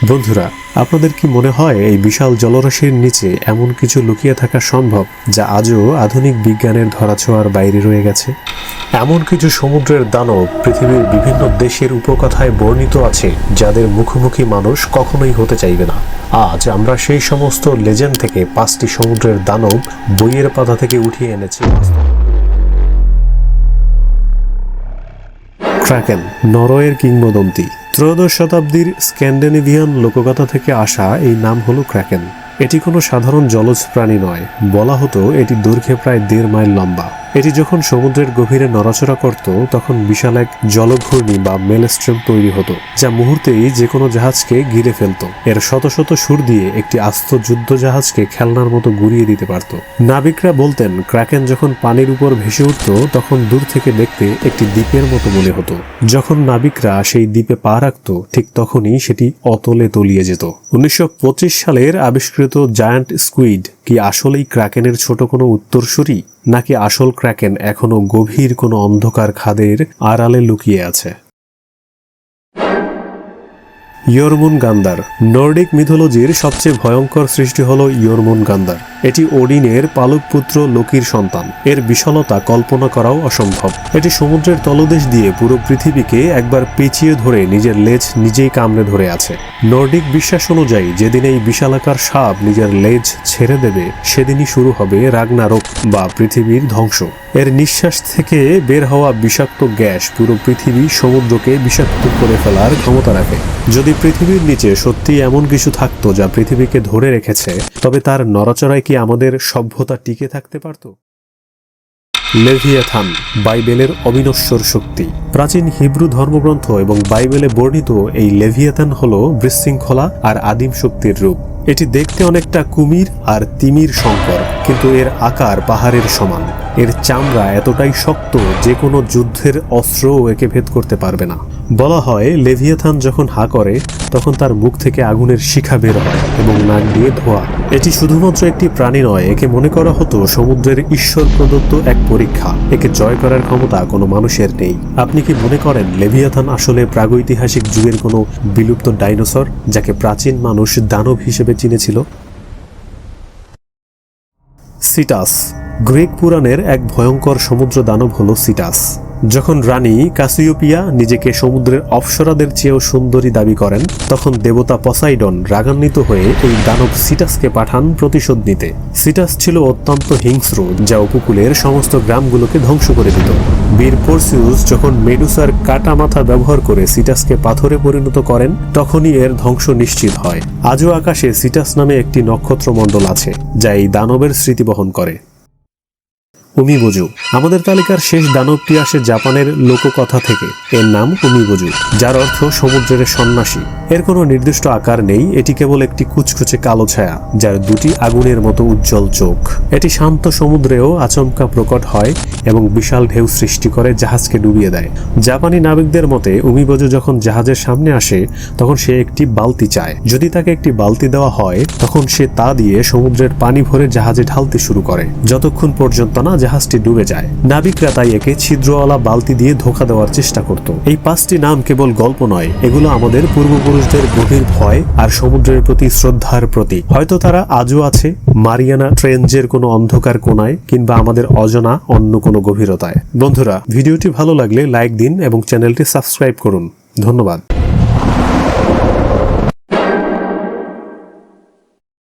বন্ধুরা, আপনাদের কি মনে হয় এই বিশাল জলরাশির নিচে এমন কিছু লুকিয়ে থাকা সম্ভব যা আজও আধুনিক বিজ্ঞানের ধরাছোঁয়ার বাইরে রয়ে গেছে? এমন কিছু সমুদ্রের দানব পৃথিবীর বিভিন্ন দেশের উপকথায় বর্ণিত আছে যাদের মুখোমুখি মানুষ কখনোই হতে চাইবে না। আজ আমরা সেই সমস্ত লেজেন্ড থেকে 5টি সমুদ্রের দানব বইয়ের পাতা থেকে উঠিয়ে এনেছি। ক্রাকেন, নরওয়ের কিংবদন্তি। ত্রয়োদশ শতাব্দীর স্ক্যান্ডিনেভিয়ান লোককথা থেকে আসা এই নাম হলো ক্রাকেন। এটি কোনো সাধারণ জলজ প্রাণী নয়, বলা হতো এটি দৈর্ঘ্যে প্রায় 1.5 মাইল লম্বা। এটি যখন সমুদ্রের গভীরে নড়াচড়া করত তখন বিশাল এক জলঘূর্ণি বা মেলস্ট্রিম তৈরি হতো, যা মুহূর্তেই যে কোনো জাহাজকে ঘিরে ফেলত। এর শত শত সুর দিয়ে একটি আস্ত যুদ্ধ জাহাজকে খেলনার মতো গুড়িয়ে দিতে পারত। নাবিকরা বলতেন ক্রাকেন যখন পানির উপর ভেসে উঠত তখন দূর থেকে দেখতে একটি দ্বীপের মতো মনে হতো। যখন নাবিকরা সেই দ্বীপে পা রাখত ঠিক তখনই সেটি অতলে তলিয়ে যেত। 1925 সালের আবিষ্কৃত জায়ান্ট স্কুইড কি আসলেই ক্রাকেনের ছোট কোনো উত্তরসূরি, নাকি আসল ক্রাকেন এখনো গভীর কোনো অন্ধকার খাদের আড়ালে লুকিয়ে আছে? ইয়রমুনগান্দার। নর্ডিক মিথোলজির সবচেয়ে ভয়ঙ্কর সৃষ্টি হল ইয়রমুনগান্দার। এটি ওডিনের পালক পুত্র লোকির সন্তান। এর বিশালতা কল্পনা করাও অসম্ভব। এটি সমুদ্রের তলদেশ দিয়ে পুরো পৃথিবীকে একবার পেঁচিয়ে ধরে নিজের লেজ নিজেই কামড়ে ধরে আছে। নর্ডিক বিশ্বাস অনুযায়ী যেদিন এই বিশালাকার সাপ নিজের লেজ ছেড়ে দেবে সেদিনই শুরু হবে রাগনারক বা পৃথিবীর ধ্বংস। এর নিঃশ্বাস থেকে বের হওয়া বিষাক্ত গ্যাস পুরো পৃথিবী সমুদ্রকে বিষাক্ত করে ফেলার ক্ষমতা রাখে। যদি পৃথিবীর নিচে সত্যি এমন কিছু থাকতো যা পৃথিবীকে ধরে রেখেছে, তবে তার নড়াচড়ায় কি আমাদের সভ্যতা টিকে থাকতে পারত? লেভিয়াথান, বাইবেলের অবিনশ্বর শক্তি। প্রাচীন হিব্রু ধর্মগ্রন্থ এবং বাইবেলে বর্ণিত এই লেভিয়াথান হল বিশৃঙ্খলা আর আদিম শক্তির রূপ। এটি দেখতে অনেকটা কুমির আর তিমির সংকর, কিন্তু এর আকার পাহাড়ের সমান। এর চামড়া এতটাই শক্ত যে কোনো যুদ্ধের অস্ত্রও একে ভেদ করতে পারবে না। বলা হয় লেভিয়াথান যখন হা করে তখন তার মুখ থেকে আগুনের শিখা বের হয় এবং নাক দিয়ে ধোঁয়া। এটি শুধুমাত্র একটি প্রাণী নয়, একে মনে করা হতো সমুদ্রের ঈশ্বর প্রদত্ত এক পরীক্ষা। একে জয় করার ক্ষমতা কোনো মানুষের নেই। আপনি কি মনে করেন লেভিয়াথান আসলে প্রাগৈতিহাসিক যুগের কোনো বিলুপ্ত ডাইনোসর, যাকে প্রাচীন মানুষ দানব হিসেবে চিনেছিল? সিটাস। গ্রিক পুরাণের এক ভয়ঙ্কর সমুদ্র দানব হল সিটাস। যখন রানী কাসিওপিয়া নিজেকে সমুদ্রের অপ্সরাদের চেয়েও সুন্দরী দাবি করেন তখন দেবতা পসাইডন রাগান্বিত হয়ে এই দানব সিটাসকে পাঠান প্রতিশোধ নিতে। সিটাস ছিল অত্যন্ত হিংস্র, যা উপকূলের সমস্ত গ্রামগুলোকে ধ্বংস করে দিত। বীর পরসিউস যখন মেডুসার কাটা মাথা ব্যবহার করে সিটাসকে পাথরে পরিণত করেন তখনই এর ধ্বংস নিশ্চিত হয়। আজও আকাশে সিটাস নামে একটি নক্ষত্রমণ্ডল আছে যা এই দানবের স্মৃতি বহন করে। উমিবোজু। আমাদের তালিকার শেষ দানবটি আসে জাপানের লোককথা থেকে। এর নাম উমিবোজু, যার অর্থ সমুদ্রের সন্ন্যাসী। এর কোনো নির্দিষ্ট আকার নেই, এটি কেবল একটি কুচকুচে কালো ছায়া যার দুটি আগুনের মতো উজ্জ্বল চোখ। এটি শান্ত সমুদ্রেও আচমকা প্রকট হয় এবং বিশাল ঢেউ সৃষ্টি করে জাহাজকে ডুবিয়ে দেয়। জাপানি নাবিকদের মতে উমিবোজু যখন জাহাজের সামনে আসে তখন সে একটি বালতি চায়। যদি তাকে একটি বালতি দেওয়া হয় তখন সে তা দিয়ে সমুদ্রের পানি ভরে জাহাজে ঢালতে শুরু করে, যতক্ষণ পর্যন্ত না জাহাজটি ডুবে যায়। নাবিকরা তাই একে ছিদ্রওয়ালা বালতি দিয়ে ধোঁকা দেওয়ার চেষ্টা করত। এই 5টি নাম কেবল গল্প নয়, এগুলো আমাদের পূর্বপুরুষদের গভীর ভয় আর সমুদ্রের প্রতি শ্রদ্ধার প্রতীক। হয়তো তারা আজও আছে মারিয়ানা ট্রেঞ্জের কোনো অন্ধকার কোণায় কিংবা আমাদের অজানা অন্য কোনো গভীরতায়। বন্ধুরা, ভিডিওটি ভালো লাগলে লাইক দিন এবং চ্যানেলটি সাবস্ক্রাইব করুন। ধন্যবাদ।